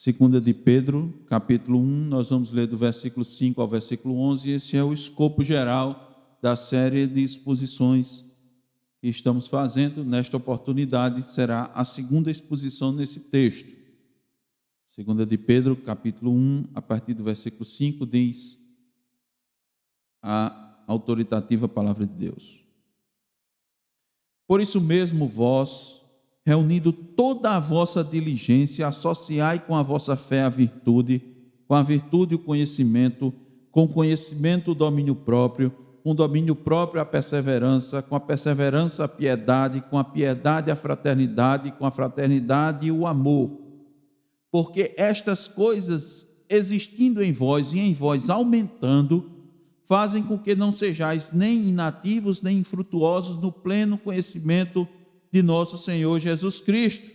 Segunda de Pedro, capítulo 1, nós vamos ler do versículo 5 ao versículo 11. Esse é o escopo geral da série de exposições que estamos fazendo. Nesta oportunidade será a segunda exposição nesse texto. Segunda de Pedro, capítulo 1, a partir do versículo 5, diz a autoritativa palavra de Deus. Por isso mesmo vós, reunindo toda a vossa diligência, associai com a vossa fé a virtude, com a virtude o conhecimento, com o conhecimento o domínio próprio, com o domínio próprio a perseverança, com a perseverança a piedade, com a piedade a fraternidade, com a fraternidade o amor. Porque estas coisas, existindo em vós e em vós aumentando, fazem com que não sejais nem inativos, nem infrutuosos no pleno conhecimento de nosso Senhor Jesus Cristo.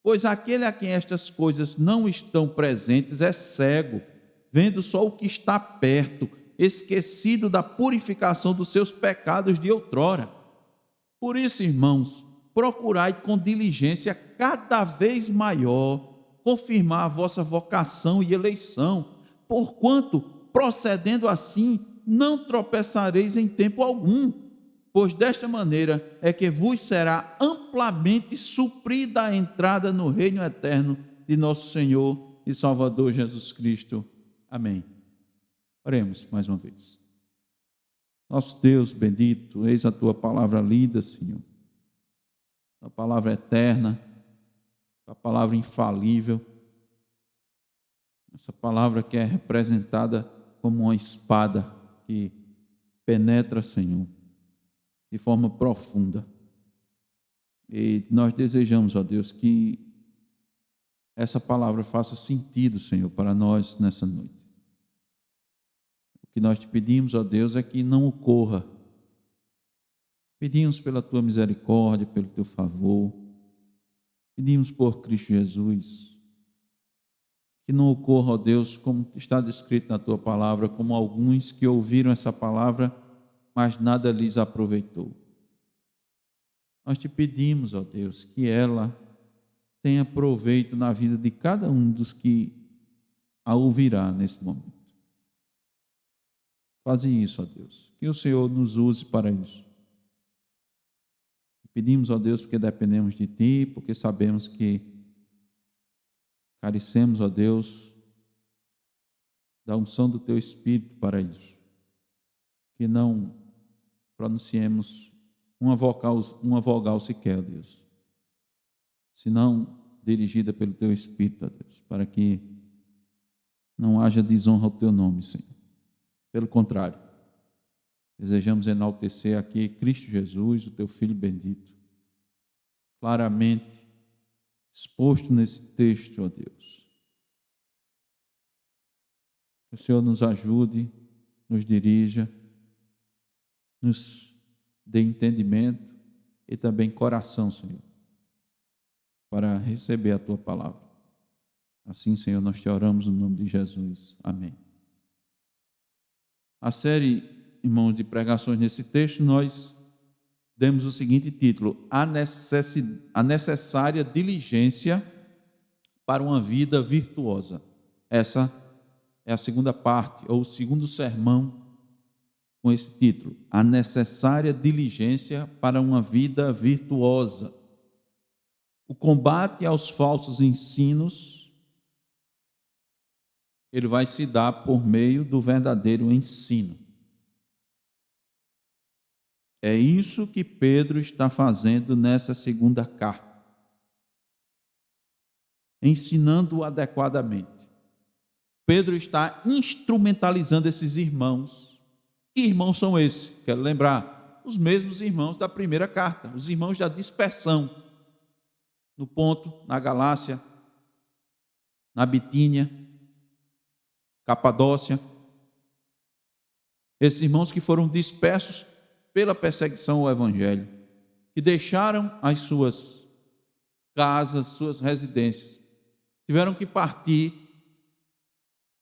Pois aquele a quem estas coisas não estão presentes é cego, vendo só o que está perto, esquecido da purificação dos seus pecados de outrora. Por isso, irmãos, procurai com diligência cada vez maior confirmar a vossa vocação e eleição, porquanto, procedendo assim, não tropeçareis em tempo algum, pois desta maneira é que vos será amplamente suprida a entrada no reino eterno de nosso Senhor e Salvador Jesus Cristo. Amém. Oremos mais uma vez. Nosso Deus bendito, eis a tua palavra lida, Senhor. A palavra eterna, a palavra infalível, essa palavra que é representada como uma espada que penetra, Senhor, de forma profunda. E nós desejamos, ó Deus, que essa palavra faça sentido, Senhor, para nós nessa noite. O que nós te pedimos, ó Deus, é que não ocorra. Pedimos pela tua misericórdia, pelo teu favor. Pedimos por Cristo Jesus, que não ocorra, ó Deus, como está descrito na tua palavra, como alguns que ouviram essa palavra, mas nada lhes aproveitou. Nós te pedimos, ó Deus, que ela tenha proveito na vida de cada um dos que a ouvirá nesse momento. Faze isso, ó Deus, que o Senhor nos use para isso. Pedimos, ó Deus, porque dependemos de Ti, porque sabemos que carecemos, ó Deus, da unção do Teu Espírito para isso. Que não pronunciemos uma vogal sequer, ó Deus, senão dirigida pelo Teu Espírito, ó Deus, para que não haja desonra ao Teu nome, Senhor. Pelo contrário, desejamos enaltecer aqui Cristo Jesus, o Teu Filho bendito, claramente exposto nesse texto, ó Deus. Que o Senhor nos ajude, nos dirija, nos dê entendimento e também coração, Senhor, para receber a Tua palavra. Assim, Senhor, nós te oramos no nome de Jesus. Amém. A série, irmãos, de pregações nesse texto, nós demos o seguinte título: a necessária diligência para uma vida virtuosa. Essa é a segunda parte, ou o segundo sermão com esse título: a necessária diligência para uma vida virtuosa. O combate aos falsos ensinos, ele vai se dar por meio do verdadeiro ensino. É isso que Pedro está fazendo nessa segunda carta, ensinando adequadamente. Pedro está instrumentalizando esses irmãos. Que irmãos são esses? Quero lembrar, os mesmos irmãos da primeira carta, os irmãos da dispersão, no Ponto, na Galácia, na Bitínia, Capadócia. Esses irmãos que foram dispersos pela perseguição ao Evangelho, que deixaram as suas casas, suas residências, tiveram que partir,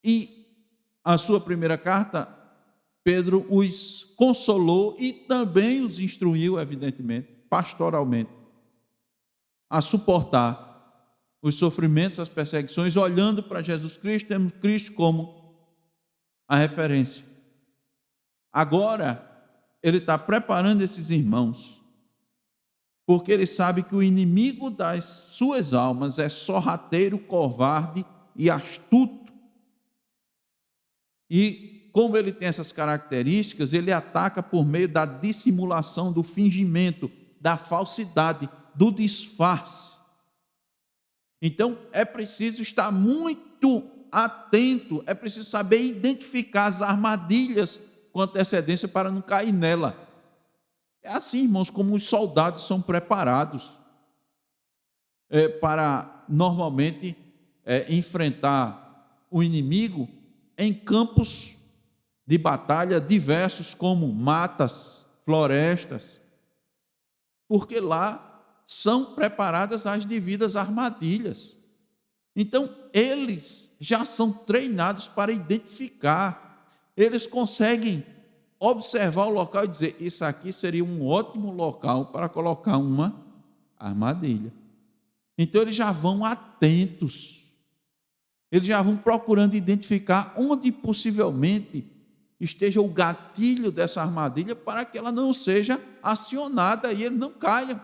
e a sua primeira carta, Pedro os consolou e também os instruiu, evidentemente, pastoralmente, a suportar os sofrimentos, as perseguições, olhando para Jesus Cristo, temos Cristo como a referência. Agora, ele está preparando esses irmãos, porque ele sabe que o inimigo das suas almas é sorrateiro, covarde e astuto. E como ele tem essas características, ele ataca por meio da dissimulação, do fingimento, da falsidade, do disfarce. Então, é preciso estar muito atento, é preciso saber identificar as armadilhas com antecedência para não cair nela. É assim, irmãos, como os soldados são preparados para, normalmente, enfrentar o inimigo em campos de batalha diversos, como matas, florestas, porque lá são preparadas as devidas armadilhas. Então, eles já são treinados para identificar, eles conseguem observar o local e dizer, isso aqui seria um ótimo local para colocar uma armadilha. Então, eles já vão atentos, eles já vão procurando identificar onde possivelmente esteja o gatilho dessa armadilha para que ela não seja acionada e ele não caia.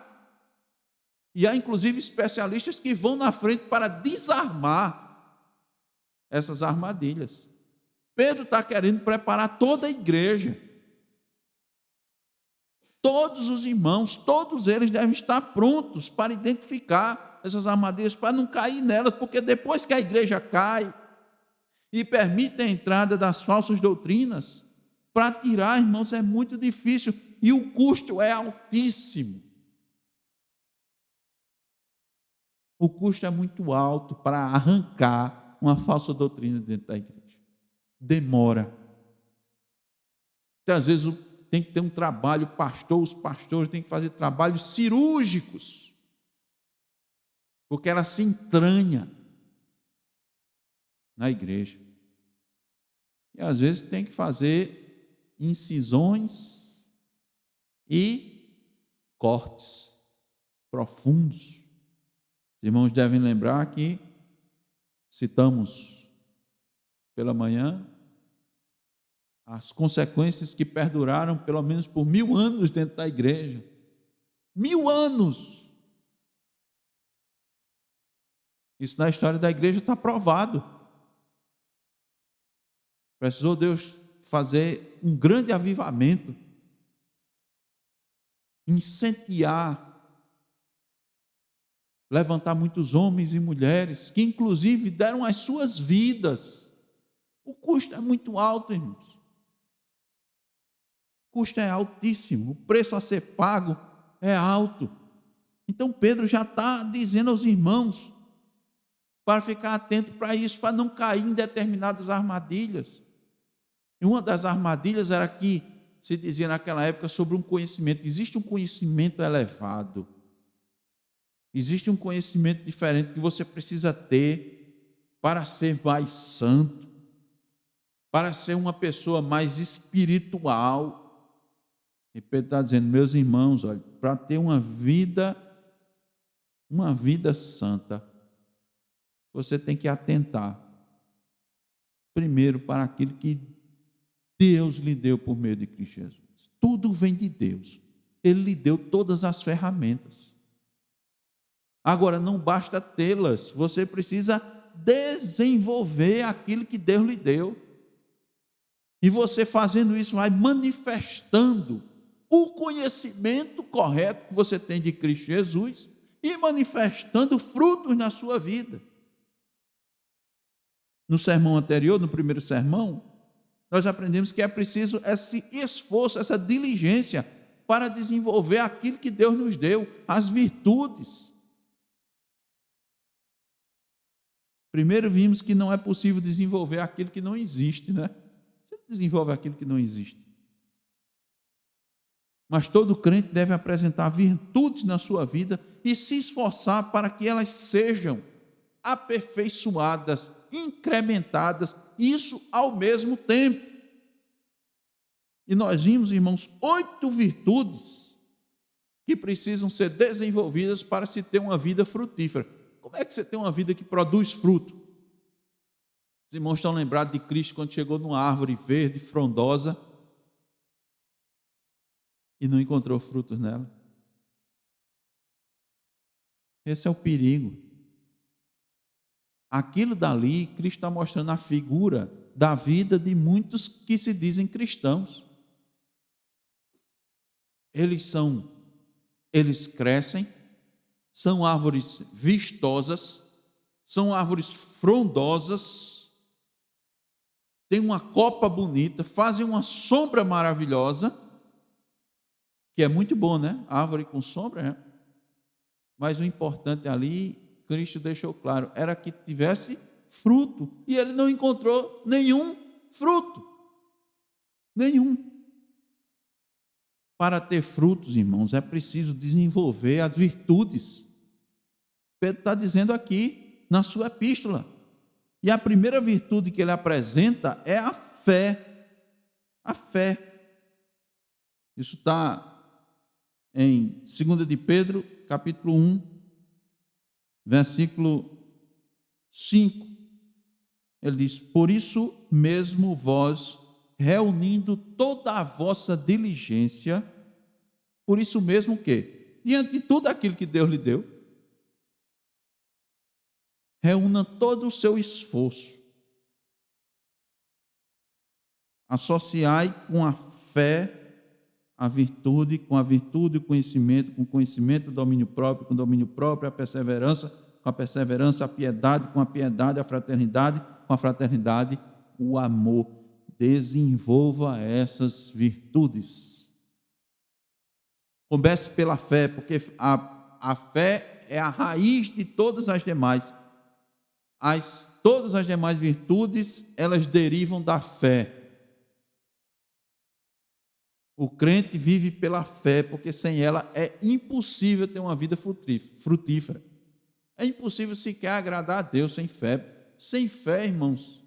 E há inclusive especialistas que vão na frente para desarmar essas armadilhas. Pedro está querendo preparar toda a igreja. Todos os irmãos, todos eles devem estar prontos para identificar essas armadilhas, para não cair nelas, porque depois que a igreja cai e permite a entrada das falsas doutrinas, para tirar, irmãos, é muito difícil e o custo é altíssimo. O custo é muito alto para arrancar uma falsa doutrina dentro da igreja. Demora. Então, às vezes tem que ter um trabalho, os pastores têm que fazer trabalhos cirúrgicos, porque ela se entranha na igreja. E às vezes tem que fazer incisões e cortes profundos. Os irmãos devem lembrar que citamos pela manhã as consequências que perduraram pelo menos por 1000 anos dentro da igreja. 1000 anos! Isso na história da igreja está provado. Precisou Deus fazer um grande avivamento, incendiar, levantar muitos homens e mulheres, que inclusive deram as suas vidas. O custo é muito alto, irmãos. O custo é altíssimo, o preço a ser pago é alto. Então Pedro já está dizendo aos irmãos para ficar atento para isso, para não cair em determinadas armadilhas. E uma das armadilhas era que se dizia naquela época sobre um conhecimento. Existe um conhecimento elevado. Existe um conhecimento diferente que você precisa ter para ser mais santo, para ser uma pessoa mais espiritual. E Pedro está dizendo, meus irmãos, olha, para ter uma vida santa, você tem que atentar primeiro para aquilo que Deus lhe deu por meio de Cristo Jesus. Tudo vem de Deus. Ele lhe deu todas as ferramentas. Agora, não basta tê-las, você precisa desenvolver aquilo que Deus lhe deu. E você fazendo isso vai manifestando o conhecimento correto que você tem de Cristo Jesus e manifestando frutos na sua vida. No sermão anterior, no primeiro sermão, nós aprendemos que é preciso esse esforço, essa diligência para desenvolver aquilo que Deus nos deu, as virtudes. Primeiro vimos que não é possível desenvolver aquilo que não existe, né? Você desenvolve aquilo que não existe. Mas todo crente deve apresentar virtudes na sua vida e se esforçar para que elas sejam aperfeiçoadas, incrementadas, isso ao mesmo tempo. E nós vimos, irmãos, 8 virtudes que precisam ser desenvolvidas para se ter uma vida frutífera. Como é que você tem uma vida que produz fruto? Os irmãos estão lembrados de Cristo quando chegou numa árvore verde, frondosa, e não encontrou frutos nela. Esse é o perigo. Aquilo dali, Cristo está mostrando a figura da vida de muitos que se dizem cristãos. Eles crescem, são árvores vistosas, são árvores frondosas, têm uma copa bonita, fazem uma sombra maravilhosa, que é muito bom, né? Árvore com sombra, né? Mas o importante ali, Cristo deixou claro, era que tivesse fruto, e ele não encontrou nenhum fruto. Nenhum. Para ter frutos, irmãos, é preciso desenvolver as virtudes. Pedro está dizendo aqui na sua epístola. E a primeira virtude que ele apresenta é a fé. A fé. Isso está em 2 de Pedro, capítulo 1, versículo 5. Ele diz: por isso mesmo vós, reunindo toda a vossa diligência, por isso mesmo que, diante de tudo aquilo que Deus lhe deu, reúna todo o seu esforço, associai com a fé a virtude, com a virtude o conhecimento, com o conhecimento o domínio próprio, com o domínio próprio a perseverança, com a perseverança a piedade, com a piedade a fraternidade, com a fraternidade o amor. Desenvolva essas virtudes. Comece pela fé, porque a fé é a raiz de todas as demais. Todas as demais virtudes, elas derivam da fé. O crente vive pela fé, porque sem ela é impossível ter uma vida frutífera. É impossível sequer agradar a Deus sem fé. Sem fé, irmãos,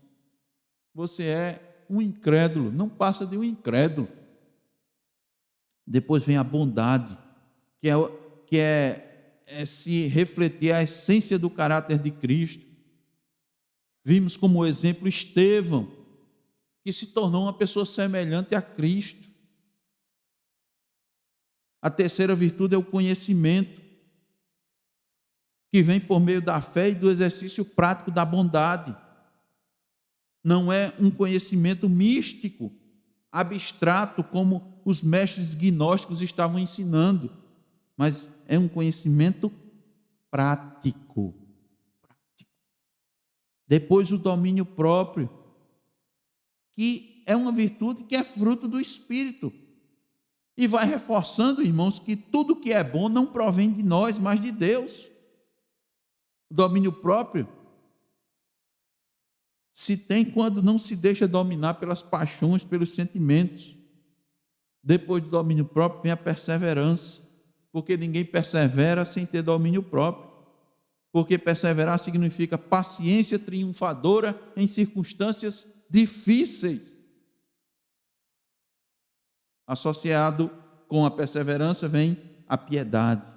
você é um incrédulo, não passa de um incrédulo. Depois vem a bondade, que é se refletir a essência do caráter de Cristo. Vimos como exemplo Estevão, que se tornou uma pessoa semelhante a Cristo. A terceira virtude é o conhecimento, que vem por meio da fé e do exercício prático da bondade. Não é um conhecimento místico, abstrato, como os mestres gnósticos estavam ensinando, mas é um conhecimento prático. Depois o domínio próprio, que é uma virtude que é fruto do Espírito. E vai reforçando, irmãos, que tudo que é bom não provém de nós, mas de Deus. O domínio próprio se tem quando não se deixa dominar pelas paixões, pelos sentimentos. Depois do domínio próprio vem a perseverança, porque ninguém persevera sem ter domínio próprio. Porque perseverar significa paciência triunfadora em circunstâncias difíceis. Associado com a perseverança vem a piedade.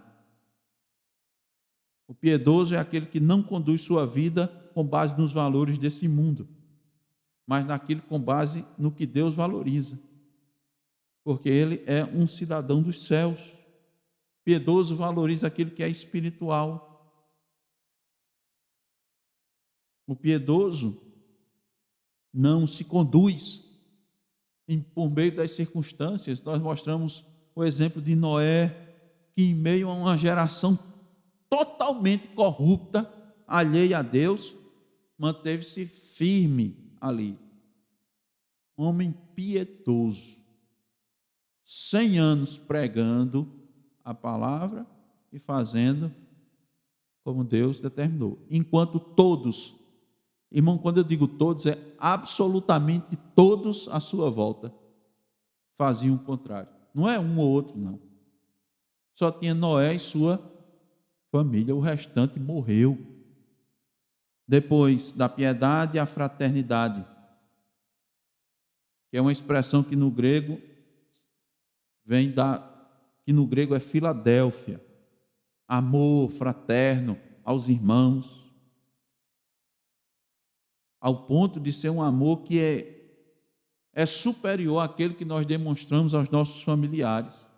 O piedoso é aquele que não conduz sua vida com base nos valores desse mundo, mas naquilo com base no que Deus valoriza, porque ele é um cidadão dos céus. Piedoso valoriza aquilo que é espiritual. O piedoso não se conduz por meio das circunstâncias. Nós mostramos o exemplo de Noé, que em meio a uma geração totalmente corrupta, alheia a Deus, manteve-se firme ali. Homem piedoso, 100 anos pregando a palavra e fazendo como Deus determinou. Enquanto todos, irmão, quando eu digo todos, é absolutamente todos à sua volta faziam o contrário. Não é um ou outro, não. Só tinha Noé e sua família, o restante morreu. Depois da piedade, a fraternidade, que é uma expressão que no grego que no grego é Filadélfia, amor fraterno, aos irmãos, ao ponto de ser um amor que é superior àquele que nós demonstramos aos nossos familiares.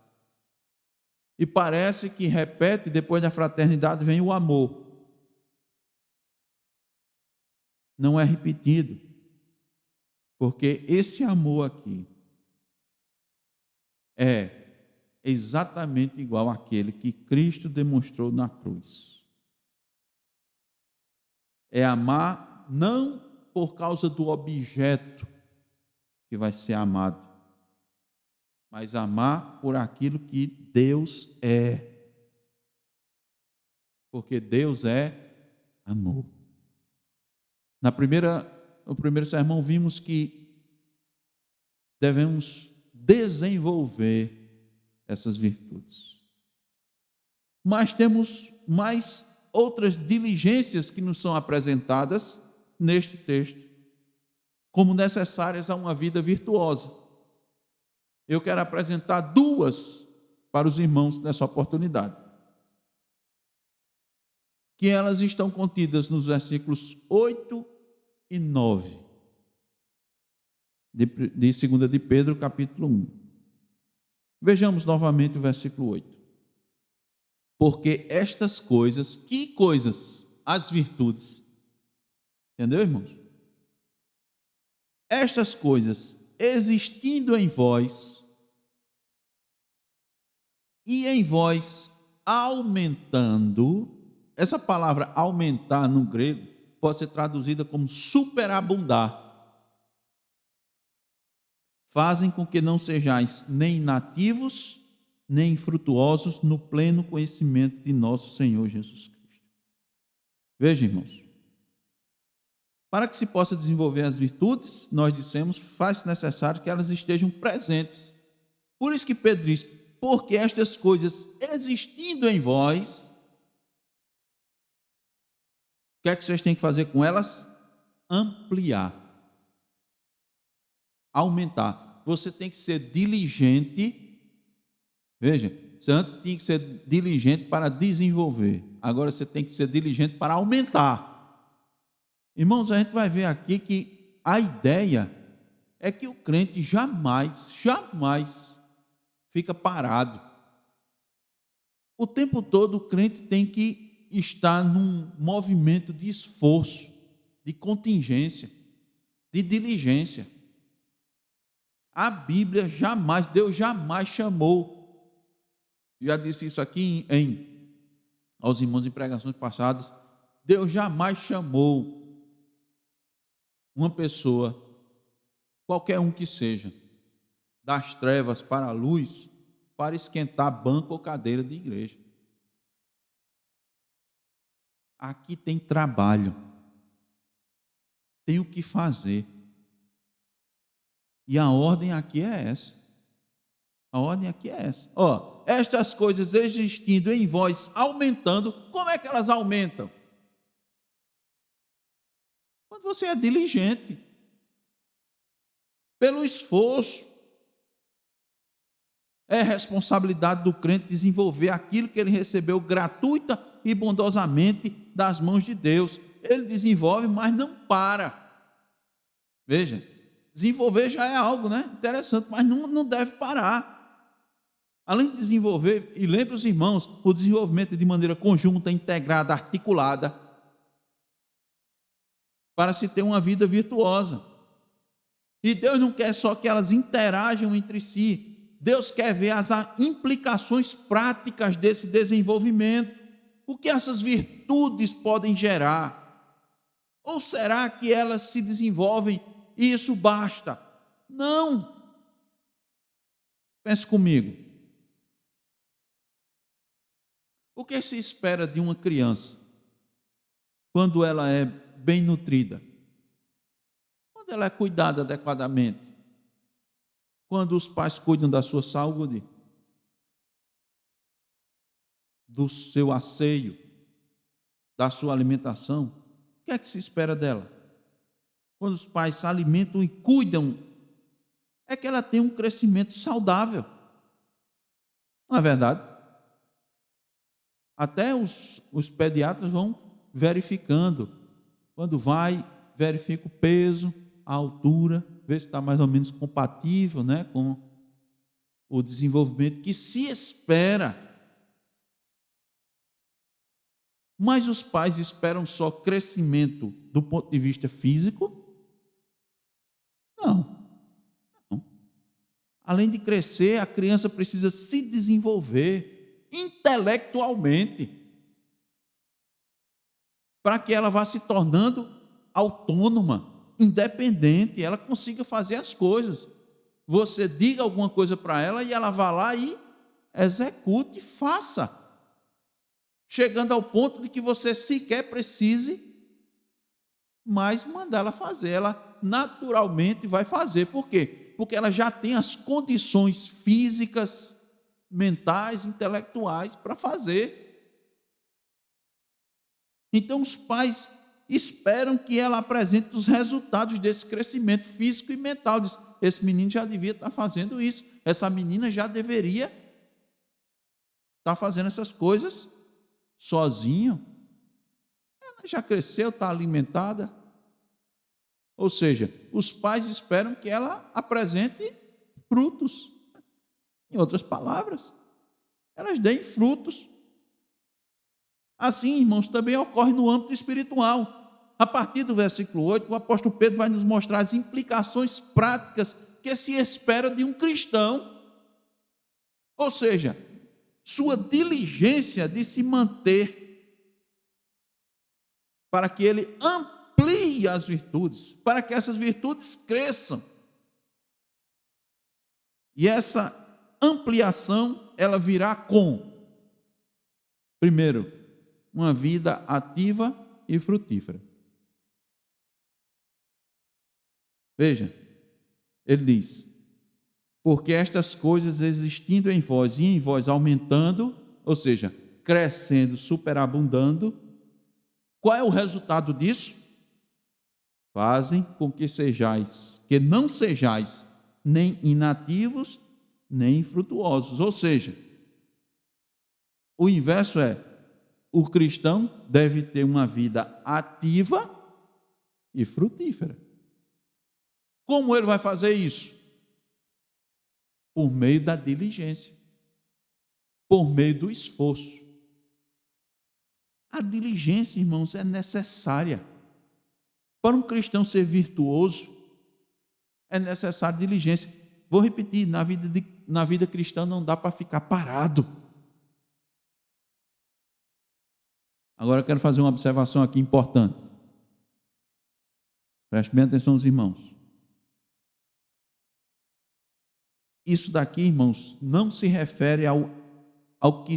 E parece que repete, depois da fraternidade vem o amor. Não é repetido, porque esse amor aqui é exatamente igual àquele que Cristo demonstrou na cruz. É amar não por causa do objeto que vai ser amado, mas amar por aquilo que Deus é. Porque Deus é amor. No primeiro sermão vimos que devemos desenvolver essas virtudes. Mas temos mais outras diligências que nos são apresentadas neste texto, como necessárias a uma vida virtuosa. Eu quero apresentar duas para os irmãos nessa oportunidade, que elas estão contidas nos versículos 8 e 9 de 2 de Pedro, capítulo 1. Vejamos novamente o versículo 8. Porque estas coisas, que coisas? As virtudes. Entendeu, irmãos? Estas coisas, existindo em vós, e em vós aumentando, essa palavra aumentar no grego pode ser traduzida como superabundar. Fazem com que não sejais nem nativos, nem infrutuosos no pleno conhecimento de nosso Senhor Jesus Cristo. Veja, irmãos, para que se possa desenvolver as virtudes, nós dissemos, faz necessário que elas estejam presentes. Por isso que Pedro diz, porque estas coisas existindo em vós, o que é que vocês têm que fazer com elas? Ampliar, aumentar. Você tem que ser diligente. Veja, você antes tinha que ser diligente para desenvolver. Agora você tem que ser diligente para aumentar. Irmãos, a gente vai ver aqui que a ideia é que o crente jamais fica parado. O tempo todo o crente tem que estar num movimento de esforço, de contingência, de diligência. A Bíblia Deus jamais chamou, já disse isso aqui aos irmãos em pregações passadas, Deus jamais chamou uma pessoa, qualquer um que seja, das trevas para a luz, para esquentar banco ou cadeira de igreja. Aqui tem trabalho, tem o que fazer. E a ordem aqui é essa. A ordem aqui é essa. Estas coisas existindo em vós, aumentando, como é que elas aumentam? Quando você é diligente, pelo esforço. É responsabilidade do crente desenvolver aquilo que ele recebeu gratuita e bondosamente das mãos de Deus. Ele desenvolve, mas não para. Veja, desenvolver já é algo, interessante, mas não deve parar. Além de desenvolver, e lembre os irmãos, o desenvolvimento de maneira conjunta, integrada, articulada, para se ter uma vida virtuosa. E Deus não quer só que elas interajam entre si, Deus quer ver as implicações práticas desse desenvolvimento. O que essas virtudes podem gerar? Ou será que elas se desenvolvem e isso basta? Não. Pense comigo. O que se espera de uma criança quando ela é bem nutrida? Quando ela é cuidada adequadamente? Quando os pais cuidam da sua saúde, do seu asseio, da sua alimentação, o que é que se espera dela? Quando os pais se alimentam e cuidam, é que ela tem um crescimento saudável. Não é verdade? Até os pediatras vão verificando. Quando vai, verifica o peso, a altura, vê se está mais ou menos compatível, né, com o desenvolvimento que se espera. Mas os pais esperam só crescimento do ponto de vista físico? Não. Além de crescer, a criança precisa se desenvolver intelectualmente para que ela vá se tornando autônoma, independente, ela consiga fazer as coisas. Você diga alguma coisa para ela e ela vá lá e execute, faça. Chegando ao ponto de que você sequer precise mais mandar ela fazer. Ela naturalmente vai fazer. Por quê? Porque ela já tem as condições físicas, mentais, intelectuais para fazer. Então os pais esperam que ela apresente os resultados desse crescimento físico e mental. Diz, esse menino já devia estar fazendo isso, essa menina já deveria estar fazendo essas coisas sozinho. Ela já cresceu, está alimentada. Ou seja, os pais esperam que ela apresente frutos. Em outras palavras, elas deem frutos. Assim, irmãos, também ocorre no âmbito espiritual. A partir do versículo 8, o apóstolo Pedro vai nos mostrar as implicações práticas que se espera de um cristão. Ou seja, sua diligência de se manter para que ele amplie as virtudes, para que essas virtudes cresçam. E essa ampliação, ela virá com, primeiro, uma vida ativa e frutífera. Veja, ele diz, porque estas coisas existindo em vós e em vós aumentando, ou seja, crescendo, superabundando, qual é o resultado disso? Fazem com que não sejais nem inativos, nem infrutuosos. Ou seja, o inverso é, o cristão deve ter uma vida ativa e frutífera. Como ele vai fazer isso? Por meio da diligência, por meio do esforço. A diligência, irmãos, é necessária. Para um cristão ser virtuoso, é necessário diligência. Vou repetir, na vida cristã não dá para ficar parado. Agora eu quero fazer uma observação aqui importante. Preste bem atenção, os irmãos. Isso daqui, irmãos, não se refere ao que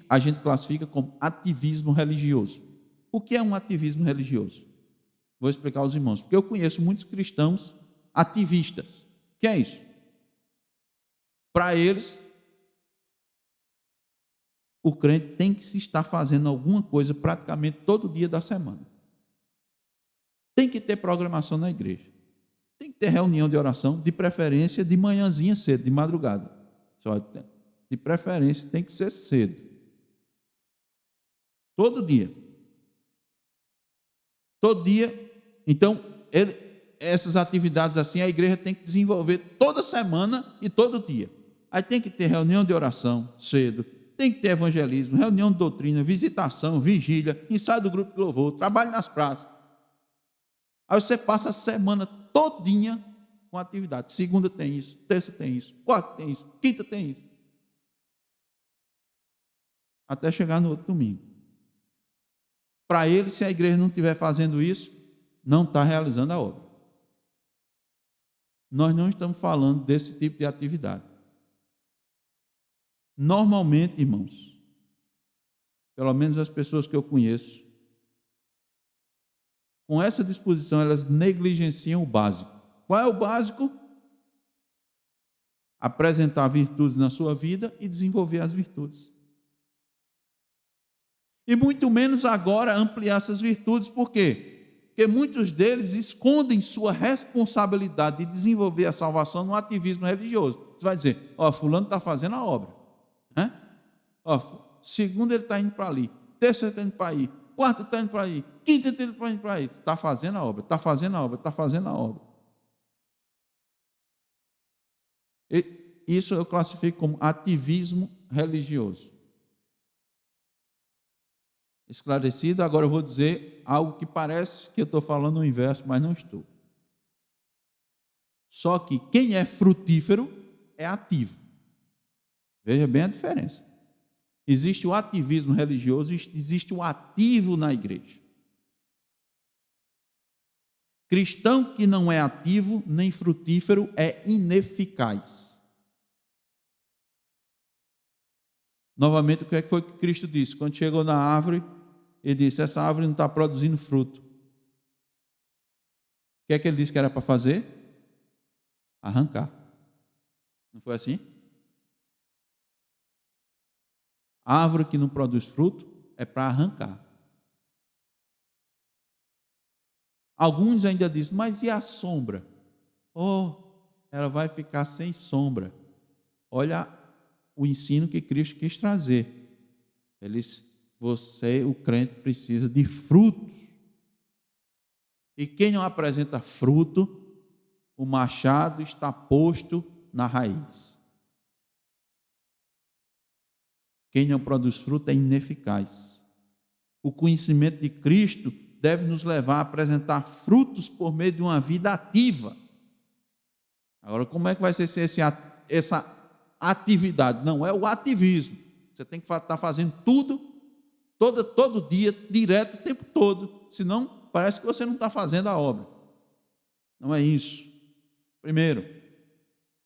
a gente classifica como ativismo religioso. O que é um ativismo religioso? Vou explicar aos irmãos, porque eu conheço muitos cristãos ativistas. O que é isso? Para eles, o crente tem que se estar fazendo alguma coisa praticamente todo dia da semana. Tem que ter programação na igreja. Tem que ter reunião de oração, de preferência de manhãzinha cedo, de madrugada. De preferência tem que ser cedo. Todo dia. Todo dia. Então, essas atividades assim, a igreja tem que desenvolver toda semana e todo dia. Aí tem que ter reunião de oração cedo, tem que ter evangelismo, reunião de doutrina, visitação, vigília, ensaio do grupo de louvor, trabalho nas praças. Aí você passa a semana todinha com atividade. Segunda tem isso, terça tem isso, quarta tem isso, quinta tem isso. Até chegar no outro domingo. Para ele, se a igreja não estiver fazendo isso, não está realizando a obra. Nós não estamos falando desse tipo de atividade. Normalmente, irmãos, pelo menos as pessoas que eu conheço, com essa disposição, elas negligenciam o básico. Qual é o básico? Apresentar virtudes na sua vida e desenvolver as virtudes. E muito menos agora ampliar essas virtudes. Por quê? Porque muitos deles escondem sua responsabilidade de desenvolver a salvação no ativismo religioso. Você vai dizer, fulano está fazendo a obra. Segunda ele está indo para ali, terça ele está indo para aí, quarta ele está indo para aí, quinta ele está indo para aí. Está fazendo a obra, está fazendo a obra, está fazendo a obra. Isso eu classifico como ativismo religioso. Esclarecido, agora eu vou dizer algo que parece que eu estou falando o inverso, mas não estou. Só que quem é frutífero é ativo. Veja bem a diferença. Existe o ativismo religioso, existe o ativo na igreja. Cristão que não é ativo nem frutífero é ineficaz. Novamente, o que foi que Cristo disse? Quando chegou na árvore, ele disse: essa árvore não está produzindo fruto. O que é que ele disse que era para fazer? Arrancar. Não foi assim? A árvore que não produz fruto é para arrancar. Alguns ainda dizem: mas e a sombra? Ela vai ficar sem sombra. Olha o ensino que Cristo quis trazer. Ele disse: você, o crente, precisa de frutos. E quem não apresenta fruto, o machado está posto na raiz. Quem não produz fruto é ineficaz. O conhecimento de Cristo deve nos levar a apresentar frutos por meio de uma vida ativa. Agora, como é que vai ser essa atividade? Não é o ativismo. Você tem que estar fazendo tudo, todo dia, direto, o tempo todo. Senão, parece que você não está fazendo a obra. Não é isso. Primeiro,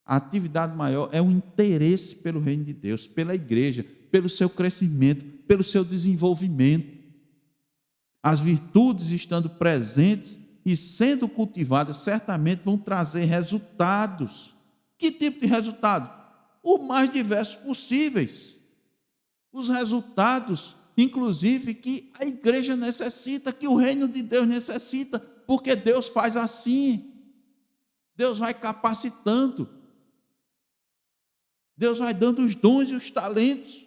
a atividade maior é o interesse pelo reino de Deus, pela igreja, pelo seu crescimento, pelo seu desenvolvimento. As virtudes estando presentes e sendo cultivadas, certamente vão trazer resultados. Que tipo de resultado? O mais diversos possíveis. Os resultados, inclusive, que a igreja necessita, que o reino de Deus necessita, porque Deus faz assim. Deus vai capacitando. Deus vai dando os dons e os talentos.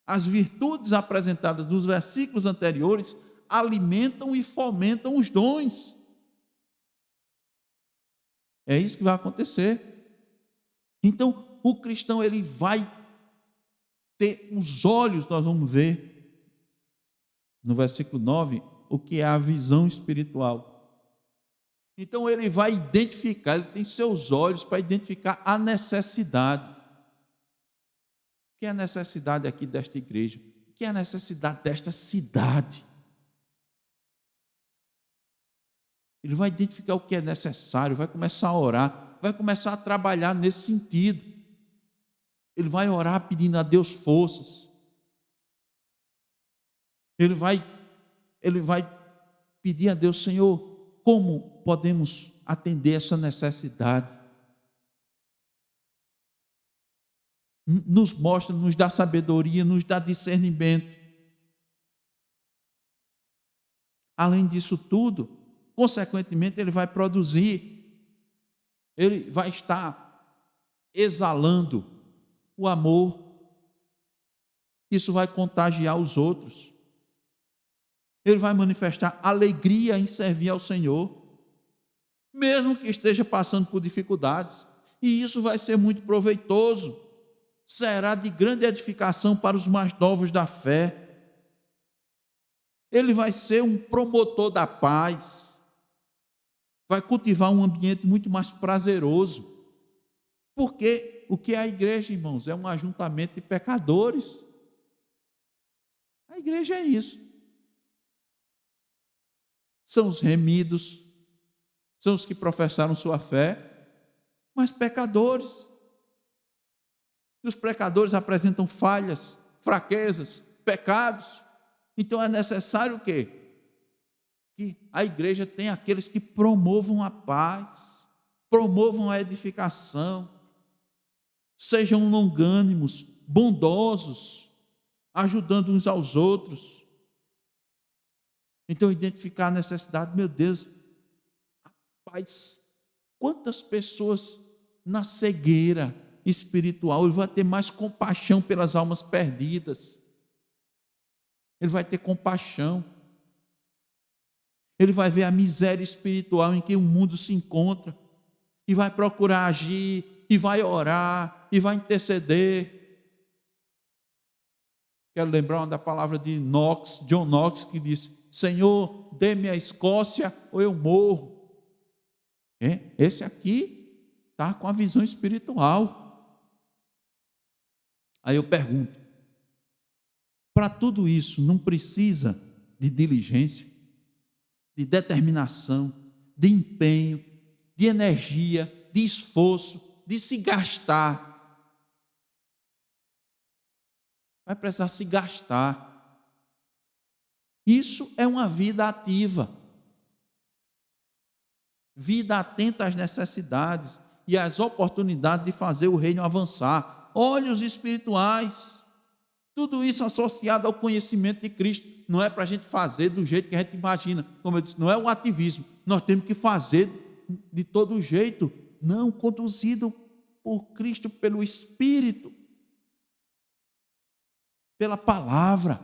As virtudes apresentadas nos versículos anteriores alimentam e fomentam os dons. É isso que vai acontecer. Então, o cristão, ele vai ter os olhos, nós vamos ver no versículo 9, o que é a visão espiritual. Então, ele vai identificar, ele tem seus olhos para identificar a necessidade. O que é a necessidade aqui desta igreja? O que é a necessidade desta cidade? Ele vai identificar o que é necessário, vai começar a orar, vai começar a trabalhar nesse sentido. Ele vai orar pedindo a Deus forças. Ele vai pedir a Deus: Senhor, como podemos atender essa necessidade? Nos mostra, nos dá sabedoria, nos dá discernimento. Além disso tudo, consequentemente, ele vai produzir, ele vai estar exalando o amor. Isso vai contagiar os outros. Ele vai manifestar alegria em servir ao Senhor, mesmo que esteja passando por dificuldades. E isso vai ser muito proveitoso. Será de grande edificação para os mais novos da fé. Ele vai ser um promotor da paz. Vai cultivar um ambiente muito mais prazeroso. Porque o que é a igreja, irmãos? É um ajuntamento de pecadores. A igreja é isso. São os remidos, são os que professaram sua fé, mas pecadores. E os pecadores apresentam falhas, fraquezas, pecados. Então é necessário o quê? Que a igreja tenha aqueles que promovam a paz, promovam a edificação, sejam longânimos, bondosos, ajudando uns aos outros. Então, identificar a necessidade, meu Deus, rapaz, quantas pessoas na cegueira espiritual, ele vai ter mais compaixão pelas almas perdidas. Ele vai ter compaixão. Ele vai ver a miséria espiritual em que o mundo se encontra e vai procurar agir, e vai orar, e vai interceder. Quero lembrar uma da palavra de John Knox, que disse: Senhor, dê-me a Escócia ou eu morro. Esse aqui está com a visão espiritual. Aí eu pergunto, para tudo isso não precisa de diligência, de determinação, de empenho, de energia, de esforço, de se gastar. Vai precisar se gastar. Isso é uma vida ativa. Vida atenta às necessidades e às oportunidades de fazer o reino avançar. Olhos espirituais. Tudo isso associado ao conhecimento de Cristo. Não é para a gente fazer do jeito que a gente imagina. Como eu disse, não é o ativismo. Nós temos que fazer de todo jeito. Não, conduzido por Cristo, pelo Espírito, pela palavra.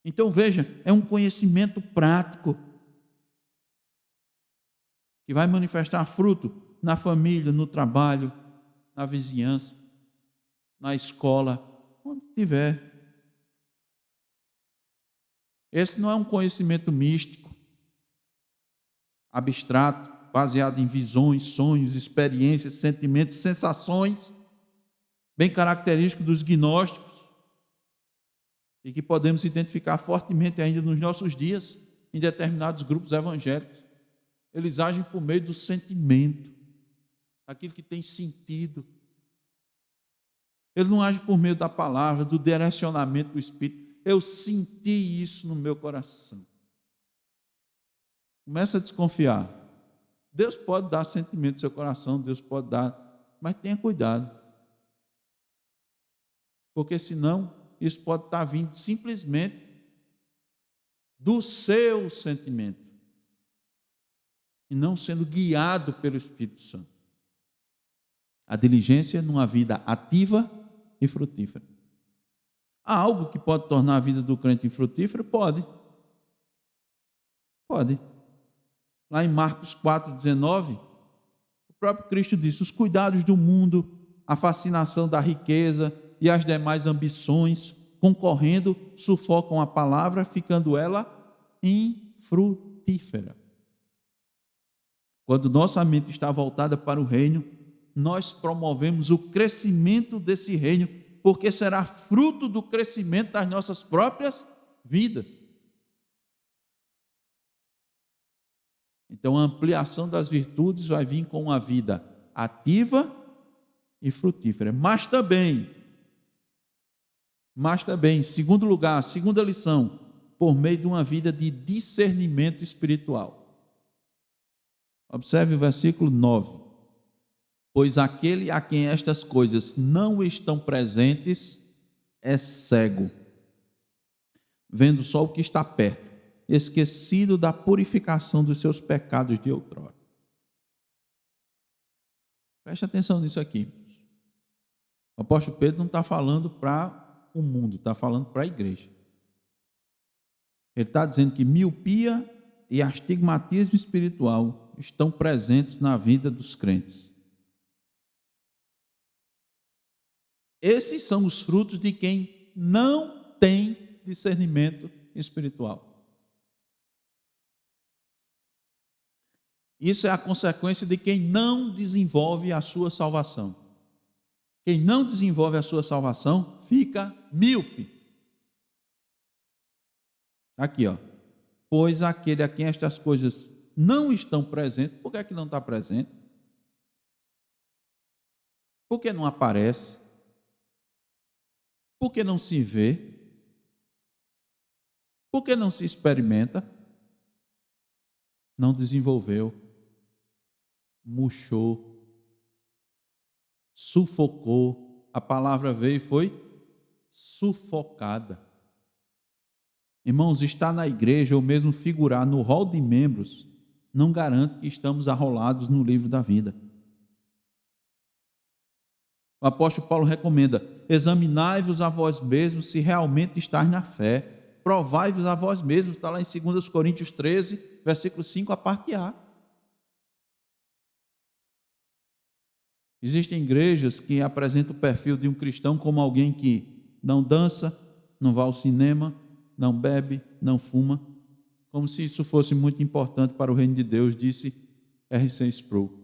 Então veja, é um conhecimento prático que vai manifestar fruto na família, no trabalho, na vizinhança, na escola, onde tiver. Esse não é um conhecimento místico, abstrato, baseado em visões, sonhos, experiências, sentimentos, sensações, bem característico dos gnósticos, e que podemos identificar fortemente ainda nos nossos dias, em determinados grupos evangélicos. Eles agem por meio do sentimento, aquilo que tem sentido. Ele não age por meio da palavra, do direcionamento do Espírito. Eu senti isso no meu coração. Começa a desconfiar. Deus pode dar sentimento no seu coração, Deus pode dar, mas tenha cuidado. Porque senão, isso pode estar vindo simplesmente do seu sentimento e não sendo guiado pelo Espírito Santo. A diligência numa vida ativa e frutífera. Há algo que pode tornar a vida do crente infrutífera? Pode. Pode. Lá em Marcos 4,19, o próprio Cristo disse: os cuidados do mundo, a fascinação da riqueza e as demais ambições, concorrendo, sufocam a palavra, ficando ela infrutífera. Quando nossa mente está voltada para o reino, nós promovemos o crescimento desse reino, porque será fruto do crescimento das nossas próprias vidas. Então, a ampliação das virtudes vai vir com uma vida ativa e frutífera. Mas também, em segundo lugar, segunda lição, por meio de uma vida de discernimento espiritual. Observe o versículo 9. Pois aquele a quem estas coisas não estão presentes é cego, vendo só o que está perto, esquecido da purificação dos seus pecados de outrora. Preste atenção nisso aqui. O apóstolo Pedro não está falando para o mundo, está falando para a igreja. Ele está dizendo que miopia e astigmatismo espiritual estão presentes na vida dos crentes. Esses são os frutos de quem não tem discernimento espiritual. Isso é a consequência de quem não desenvolve a sua salvação. Quem não desenvolve a sua salvação fica míope. Aqui, ó. Pois aquele a quem estas coisas não estão presentes, por que é que não está presente? Por que não aparece? Por que não se vê? Por que não se experimenta? Não desenvolveu, murchou, sufocou. A palavra veio e foi sufocada. Irmãos, estar na igreja ou mesmo figurar no rol de membros não garante que estamos arrolados no livro da vida. O apóstolo Paulo recomenda: examinai-vos a vós mesmos se realmente estáis na fé. Provai-vos a vós mesmos, está lá em 2 Coríntios 13, versículo 5, a parte A. Existem igrejas que apresentam o perfil de um cristão como alguém que não dança, não vai ao cinema, não bebe, não fuma, como se isso fosse muito importante para o reino de Deus, disse R.C. Sproul.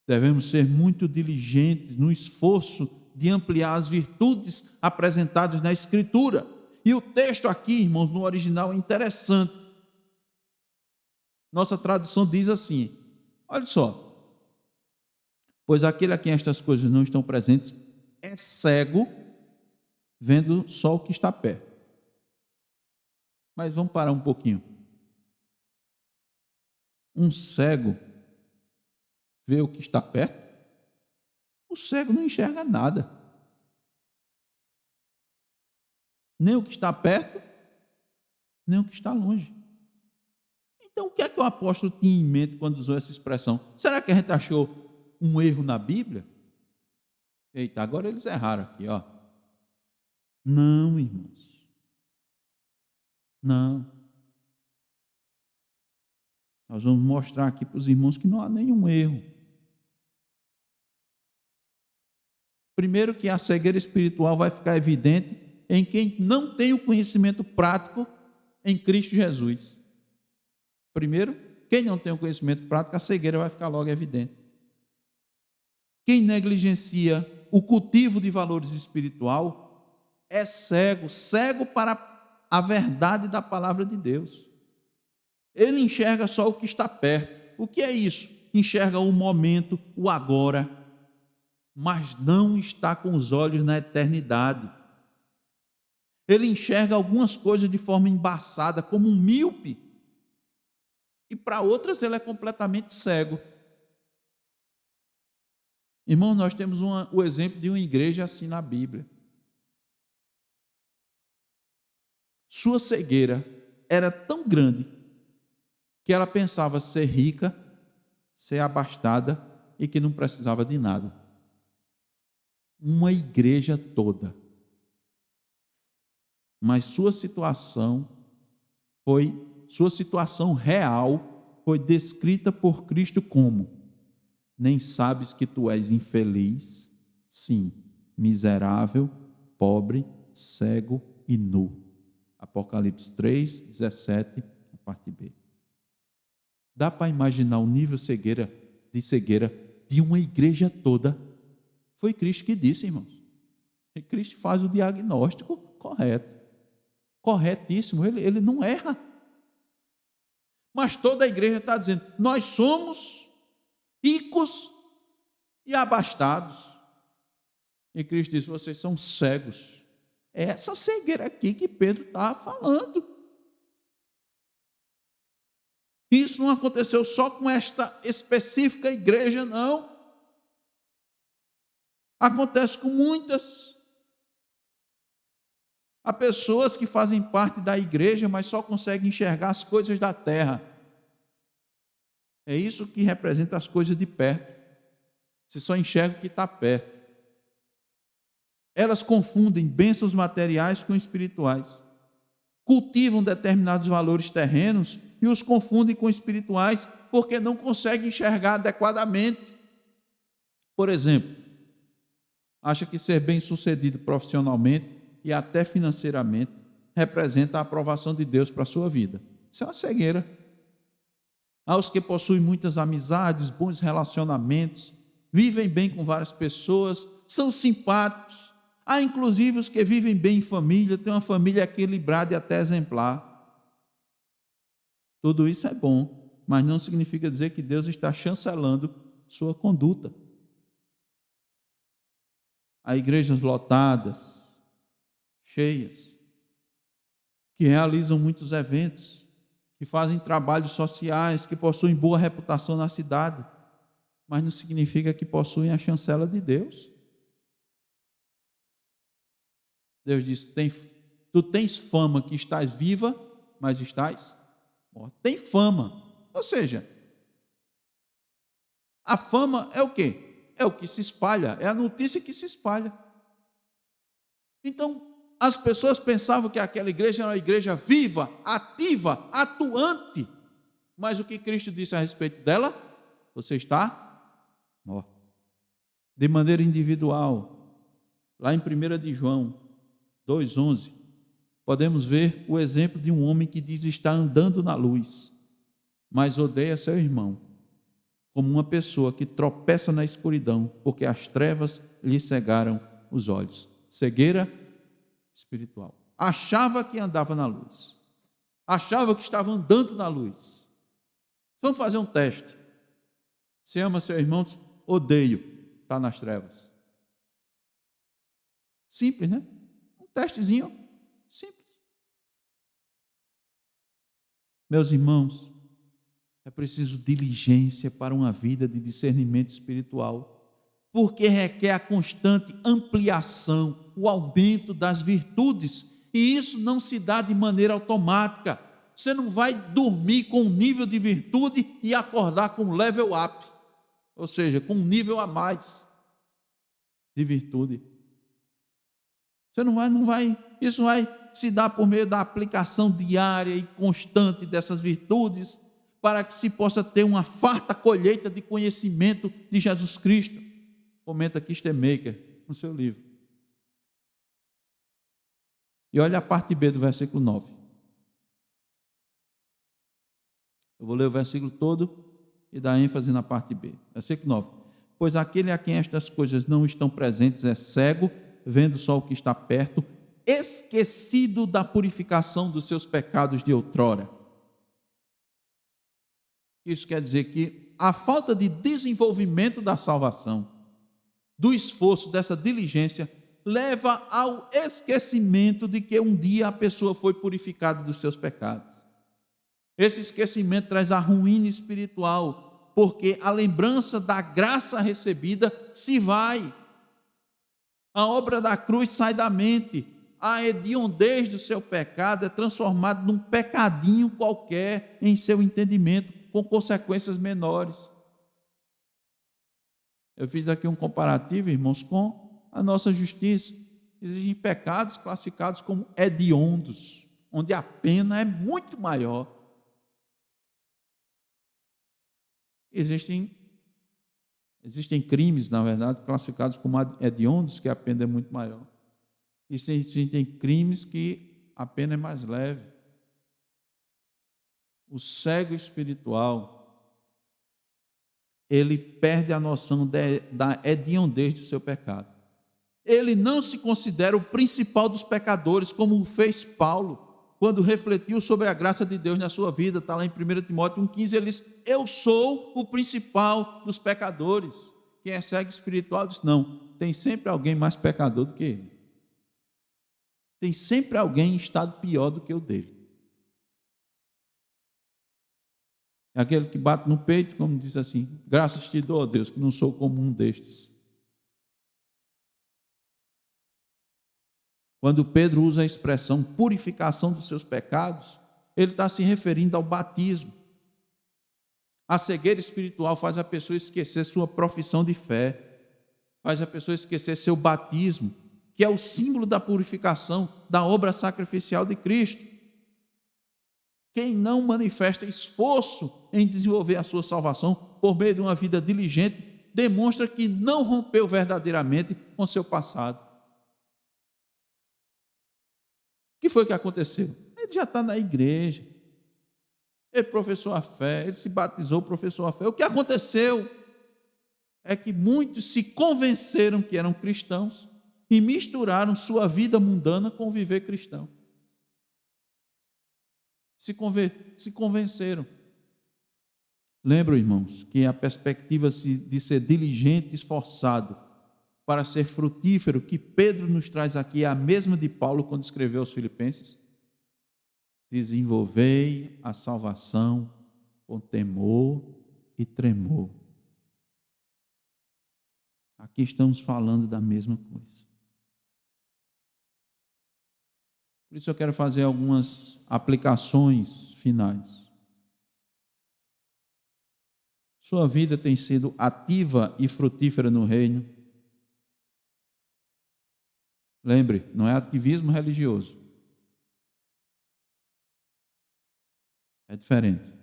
Devemos ser muito diligentes no esforço de ampliar as virtudes apresentadas na Escritura. E o texto aqui, irmãos, no original é interessante. Nossa tradução diz assim, olha só: pois aquele a quem estas coisas não estão presentes é cego, vendo só o que está perto. Mas vamos parar um pouquinho. Um cego vê o que está perto? O cego não enxerga nada. Nem o que está perto, nem o que está longe. Então, o que é que o apóstolo tinha em mente quando usou essa expressão? Será que a gente achou um erro na Bíblia? Eita, agora eles erraram aqui, ó. Não, irmãos. Não. Nós vamos mostrar aqui para os irmãos que não há nenhum erro. Primeiro, que a cegueira espiritual vai ficar evidente em quem não tem o conhecimento prático em Cristo Jesus. Primeiro, quem não tem o conhecimento prático, a cegueira vai ficar logo evidente. Quem negligencia o cultivo de valores espiritual é cego, cego para a verdade da palavra de Deus. Ele enxerga só o que está perto. O que é isso? Enxerga o momento, o agora, mas não está com os olhos na eternidade. Ele enxerga algumas coisas de forma embaçada, como um míope, e para outras ele é completamente cego. Irmãos, nós temos o exemplo de uma igreja assim na Bíblia. Sua cegueira era tão grande que ela pensava ser rica, ser abastada e que não precisava de nada. Uma igreja toda. Mas sua situação real foi descrita por Cristo como: nem sabes que tu és infeliz? Sim, miserável, pobre, cego e nu. Apocalipse 3, 17, parte B. Dá para imaginar o nível de cegueira de uma igreja toda? Foi Cristo que disse, irmãos. E Cristo faz o diagnóstico correto. Corretíssimo, ele não erra. Mas toda a igreja está dizendo: nós somos ricos e abastados. E Cristo diz: vocês são cegos. É essa cegueira aqui que Pedro estava falando. Isso não aconteceu só com esta específica igreja, não. Acontece com muitas. Há pessoas que fazem parte da igreja, mas só conseguem enxergar as coisas da terra. É isso que representa as coisas de perto. Você só enxerga o que está perto. Elas confundem bênçãos materiais com espirituais. Cultivam determinados valores terrenos e os confundem com espirituais porque não conseguem enxergar adequadamente. Por exemplo, acha que ser bem-sucedido profissionalmente e até financeiramente representa a aprovação de Deus para a sua vida. Isso é uma cegueira. Há os que possuem muitas amizades, bons relacionamentos, vivem bem com várias pessoas, são simpáticos. Há inclusive os que vivem bem em família, têm uma família equilibrada e até exemplar. Tudo isso é bom, mas não significa dizer que Deus está chancelando sua conduta. Há igrejas lotadas, cheias, que realizam muitos eventos, que fazem trabalhos sociais, que possuem boa reputação na cidade, mas não significa que possuem a chancela de Deus. Deus diz: tu tens fama que estás viva, mas estás morta. Tem fama, ou seja, a fama é o quê? é o que se espalha, é a notícia que se espalha. Então, as pessoas pensavam que aquela igreja era uma igreja viva, ativa, atuante. Mas o que Cristo disse a respeito dela? Você está morto. De maneira individual, lá em 1 de João 2,11, podemos ver o exemplo de um homem que diz estar andando na luz, mas odeia seu irmão, como uma pessoa que tropeça na escuridão, porque as trevas lhe cegaram os olhos. Cegueira espiritual. Achava que andava na luz. Achava que estava andando na luz. Vamos fazer um teste. Você ama seu irmão? Odeio. Está nas trevas. Simples, né? Um testezinho simples. Meus irmãos, é preciso diligência para uma vida de discernimento espiritual, porque requer a constante ampliação, o aumento das virtudes, e isso não se dá de maneira automática. Você não vai dormir com um nível de virtude e acordar com um level up, ou seja, com um nível a mais de virtude. Você não vai, isso vai se dar por meio da aplicação diária e constante dessas virtudes, para que se possa ter uma farta colheita de conhecimento de Jesus Cristo. Comenta aqui Stemaker no seu livro. E olha a parte B do versículo 9. Eu vou ler o versículo todo e dar ênfase na parte B. Versículo 9. Pois aquele a quem estas coisas não estão presentes é cego, vendo só o que está perto, esquecido da purificação dos seus pecados de outrora. Isso quer dizer que a falta de desenvolvimento da salvação, do esforço, dessa diligência, leva ao esquecimento de que um dia a pessoa foi purificada dos seus pecados. Esse esquecimento traz a ruína espiritual, porque a lembrança da graça recebida se vai. A obra da cruz sai da mente. A hediondez do seu pecado é transformada num pecadinho qualquer em seu entendimento, com consequências menores. Eu fiz aqui um comparativo, irmãos, com a nossa justiça. Existem pecados classificados como hediondos, onde a pena é muito maior. Existem crimes, na verdade, classificados como hediondos, que a pena é muito maior. E existem crimes que a pena é mais leve. O cego espiritual, ele perde a noção da hediondez do seu pecado. Ele não se considera o principal dos pecadores, como fez Paulo, quando refletiu sobre a graça de Deus na sua vida. Está lá em 1 Timóteo 1,15, ele diz: eu sou o principal dos pecadores. Quem é cego espiritual diz: não, tem sempre alguém mais pecador do que ele. Tem sempre alguém em estado pior do que o dele. É aquele que bate no peito, como diz assim: graças te dou, ó Deus, que não sou como um destes. Quando Pedro usa a expressão purificação dos seus pecados, ele está se referindo ao batismo. A cegueira espiritual faz a pessoa esquecer sua profissão de fé, faz a pessoa esquecer seu batismo, que é o símbolo da purificação, da obra sacrificial de Cristo. Quem não manifesta esforço em desenvolver a sua salvação por meio de uma vida diligente, demonstra que não rompeu verdadeiramente com seu passado. O que foi que aconteceu? Ele já está na igreja, ele professou a fé, ele se batizou, professou a fé. O que aconteceu é que muitos se convenceram que eram cristãos e misturaram sua vida mundana com o viver cristão. Se convenceram. Lembram, irmãos, que a perspectiva de ser diligente e esforçado para ser frutífero, que Pedro nos traz aqui, é a mesma de Paulo quando escreveu aos Filipenses. Desenvolvei a salvação com temor e tremor. Aqui estamos falando da mesma coisa. Por isso eu quero fazer algumas aplicações finais Sua vida tem sido ativa e frutífera no reino? Lembre, não é ativismo religioso. É diferente.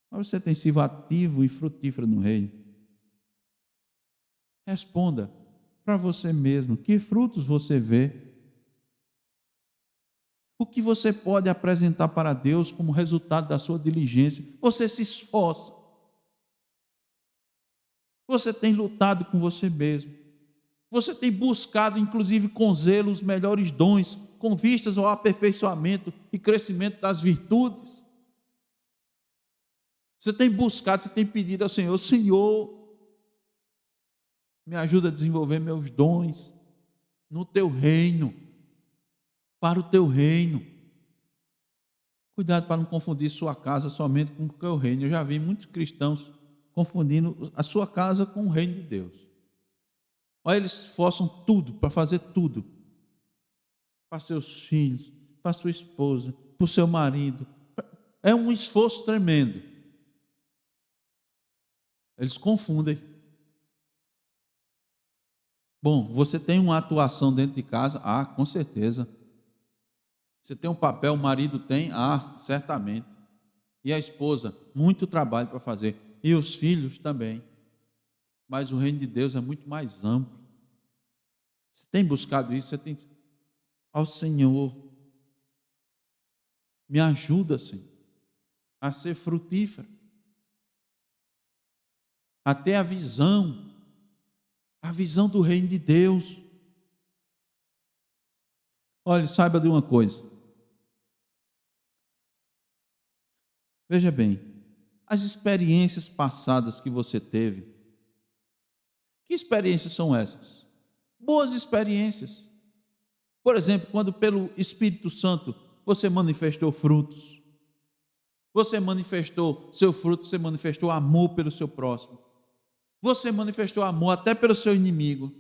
Mas você tem sido ativo e frutífero no reino? Responda para você mesmo. Que frutos você vê? O que você pode apresentar para Deus como resultado da sua diligência? Você se esforça. Você tem lutado com você mesmo. Você tem buscado, inclusive com zelo, os melhores dons, com vistas ao aperfeiçoamento e crescimento das virtudes. Você tem buscado, você tem pedido ao Senhor: Senhor, me ajuda a desenvolver meus dons no teu reino, para o teu reino. Cuidado para não confundir sua casa somente com o teu reino. Eu já vi muitos cristãos confundindo a sua casa com o reino de Deus. Olha, eles esforçam tudo para fazer tudo. Para seus filhos, para sua esposa, para o seu marido. É um esforço tremendo. Eles confundem. Bom, você tem uma atuação dentro de casa? Ah, com certeza. Você tem um papel, o marido tem? Ah, certamente. E a esposa? Muito trabalho para fazer. E os filhos também. Mas o reino de Deus é muito mais amplo. Você tem buscado isso? Você tem... Ao Senhor, me ajuda, Senhor, a ser frutífero. A ter a visão do reino de Deus. Olha, saiba de uma coisa. Veja bem, as experiências passadas que você teve, que experiências são essas? Boas experiências. Por exemplo, quando pelo Espírito Santo você manifestou frutos, você manifestou seu fruto, você manifestou amor pelo seu próximo, você manifestou amor até pelo seu inimigo,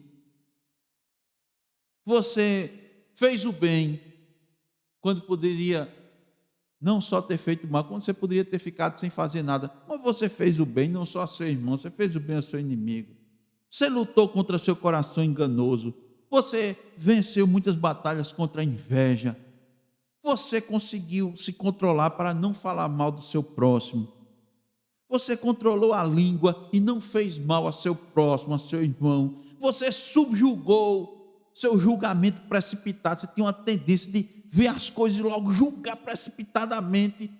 você fez o bem quando poderia não só ter feito mal, quando você poderia ter ficado sem fazer nada, mas você fez o bem não só ao seu irmão, você fez o bem ao seu inimigo, você lutou contra seu coração enganoso, você venceu muitas batalhas contra a inveja, você conseguiu se controlar para não falar mal do seu próximo, você controlou a língua e não fez mal a seu próximo, a seu irmão, você subjugou seu julgamento precipitado, você tinha uma tendência de ver as coisas e logo julgar precipitadamente,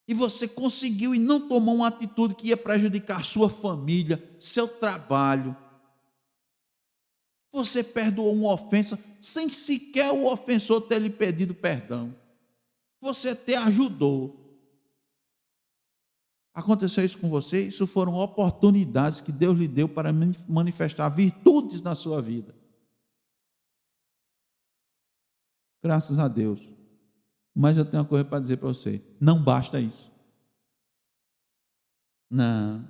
e você conseguiu e não tomou uma atitude que ia prejudicar sua família, seu trabalho. Você perdoou uma ofensa sem sequer o ofensor ter lhe pedido perdão. Você até ajudou. Aconteceu isso com você? Isso foram oportunidades que Deus lhe deu para manifestar virtudes na sua vida. Graças a Deus. Mas eu tenho uma coisa para dizer para você: não basta isso. Não.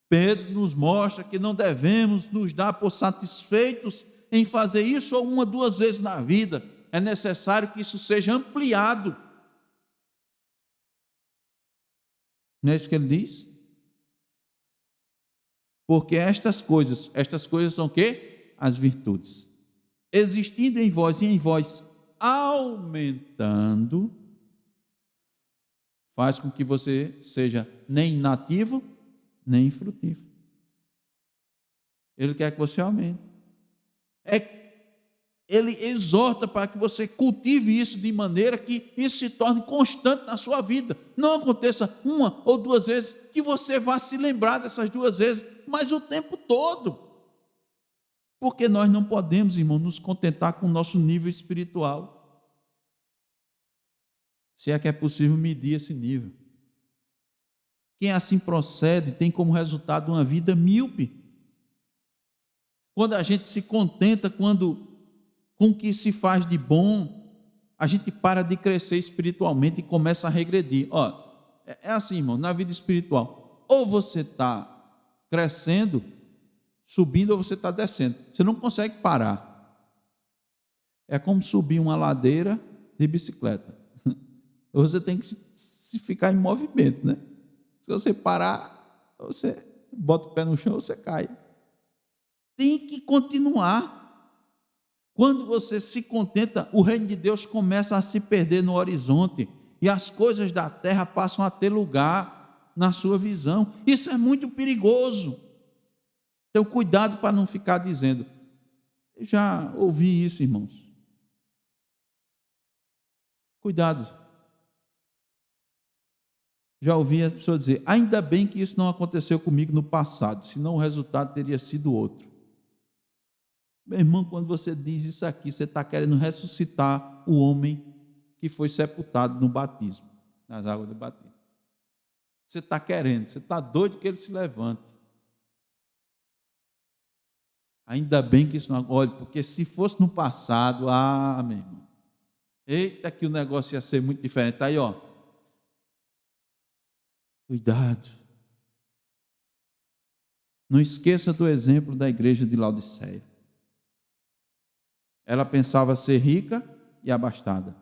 Pedro nos mostra que não devemos nos dar por satisfeitos em fazer isso ou uma, duas vezes na vida. É necessário que isso seja ampliado. Não é isso que ele diz? Porque estas coisas são o quê? As virtudes. Existindo em vós e em vós aumentando, faz com que você seja nem inativo, nem infrutífero. Ele quer que você aumente. Ele exorta para que você cultive isso de maneira que isso se torne constante na sua vida. Não aconteça uma ou duas vezes, que você vá se lembrar dessas duas vezes, mas o tempo todo. Porque nós não podemos, irmão, nos contentar com o nosso nível espiritual. Se é que é possível medir esse nível. Quem assim procede tem como resultado uma vida míope. Quando a gente se contenta com o que se faz de bom, a gente para de crescer espiritualmente e começa a regredir. É assim, irmão, na vida espiritual. Ou você está crescendo, subindo, ou você está descendo. Você não consegue parar. É como subir uma ladeira de bicicleta. Você tem que se ficar em movimento, né? Se você parar, você bota o pé no chão, você cai. Tem que continuar. Quando você se contenta, o reino de Deus começa a se perder no horizonte e as coisas da terra passam a ter lugar na sua visão. Isso é muito perigoso. Então, cuidado para não ficar dizendo, eu já ouvi isso, irmãos. Cuidado. Já ouvi a pessoa dizer, ainda bem que isso não aconteceu comigo no passado, senão o resultado teria sido outro. Meu irmão, quando você diz isso aqui, você está querendo ressuscitar o homem que foi sepultado no batismo, nas águas do batismo. Você está querendo, você está doido que ele se levante. Ainda bem que isso não... Olha, porque se fosse no passado, meu irmão, eita que o negócio ia ser muito diferente. Está aí, ó. Cuidado. Não esqueça do exemplo da igreja de Laodiceia. Ela pensava ser rica e abastada.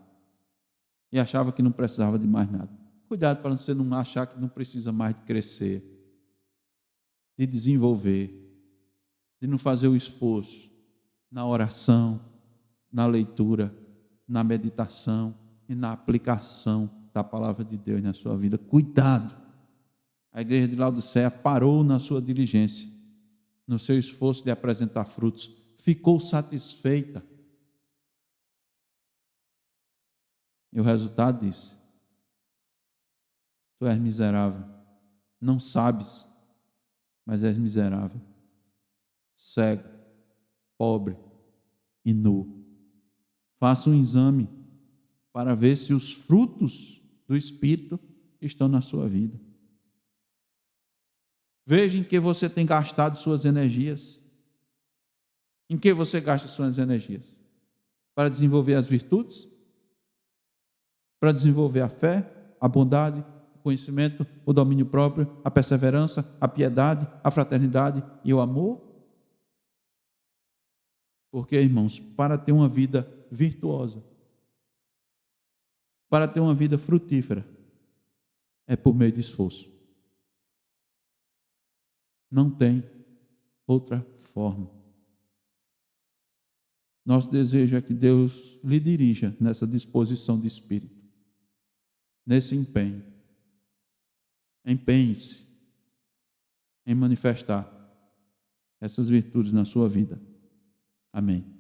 E achava que não precisava de mais nada. Cuidado para você não achar que não precisa mais de crescer, de desenvolver, de não fazer o esforço na oração, na leitura, na meditação e na aplicação da palavra de Deus na sua vida. Cuidado! A igreja de Laodiceia parou na sua diligência, no seu esforço de apresentar frutos, ficou satisfeita. E o resultado disse: tu és miserável, não sabes, mas és miserável, cego, pobre e nu. Faça um exame para ver se os frutos do Espírito estão na sua vida. Veja em que você tem gastado suas energias. Em que você gasta suas energias? Para desenvolver as virtudes? Para desenvolver a fé, a bondade, o conhecimento, o domínio próprio, a perseverança, a piedade, a fraternidade e o amor? Porque, irmãos, para ter uma vida virtuosa, para ter uma vida frutífera, é por meio de esforço. Não tem outra forma. Nosso desejo é que Deus lhe dirija nessa disposição de espírito, nesse empenho. Empenhe-se em manifestar essas virtudes na sua vida. Amém.